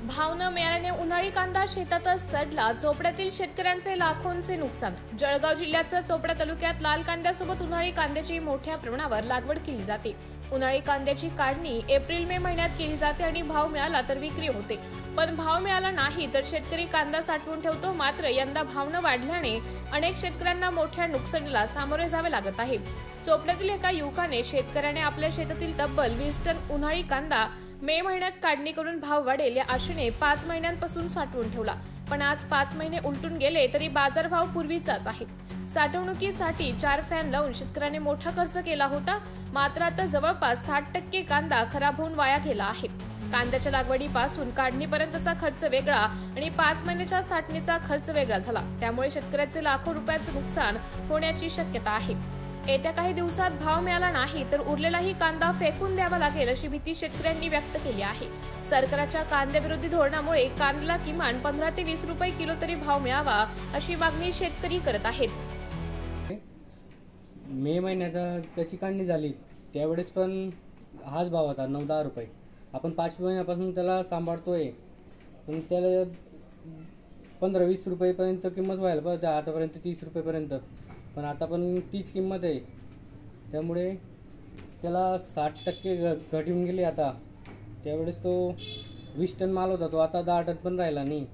भाव न मिळाल्याने उन्हाळी कांदा शेतातच सडला. चोपड्यातील शेतकऱ्यांचे लाखोंचे नुकसान. जळगाव जिल्ह्याच्या चोपडा तालुक्यात लाल कांद्यासोबत उन्हाळी कांद्याची मोठ्या प्रमाणावर लागवड केली जाते. उन्हाळी कांद्याची काढणी एप्रिल-मे महिन्यात केली जाते आणि भाव मिळाला तर विक्री होते. पण भाव मिळाला नाही तर शेतकरी कांदा साठवून ठेवतो. मात्र यंदा भाव न वाढल्याने अनेक शेतकऱ्यांना मोठ्या नुकसानीला सामोरे जावे लागत आहे. चोपड्यातील एका युवकाने शेतकऱ्याने आपल्या शेतातील तब्बल 20 टन उन्हाळी कांदा मे महिन्यात काढणी करून भाव वाढेल या आशेने 5 महिन्यांपासून साठवून ठेवला. पण आज 5 महिने उलटून गेले तरी बाजारभाव पूर्वीचाच आहे. साठवणुकीसाठी 4 फॅन लावून शेतकऱ्याने मोठा खर्च केला होता. मात्र आता जवळपास 60% कांदा खराब होऊन वाया गेला आहे. कांद्याच्या लागवडीपासून काढणीपर्यंतचा खर्च वेगळा आणि 5 महिन्याच्या साठवणीचा खर्च वेगळा झाला. त्यामुळे शेतकऱ्याचे लाखो रुपयाचे नुकसान होण्याची शक्यता आहे. येत्या काही दिवसात भाव मिळाला नाही तर उरलेलाही कांदा फेकून द्यावा लागेल अशी भीती शेतकऱ्यांनी व्यक्त केली आहे. सरकारच्या कांद्याविरोधी धोरणामुळे कांद्याला किमान 15 ते 20 रुपये किलो तरी भाव मिळावा अशी मागणी शेतकरी करत आहेत. मे महिन्यात त्याची काढणी झाली त्यावेळेस पण हाच भाव होता 9-10 रुपये. आपण 5 महिन्यापासून त्याला सांभाळतोय पण त्याला 15-20 रुपयेपर्यंत किंमत व्हायला पाहिजे. आतापर्यंत 30 रुपयेपर्यंत, पण आता पण तीच किंमत आहे. त्यामुळे त्याला 60% घट येऊन गेली. आता त्यावेळेस तो 20 टन माल होता, तो आता 10 टन पण राहिला नाही.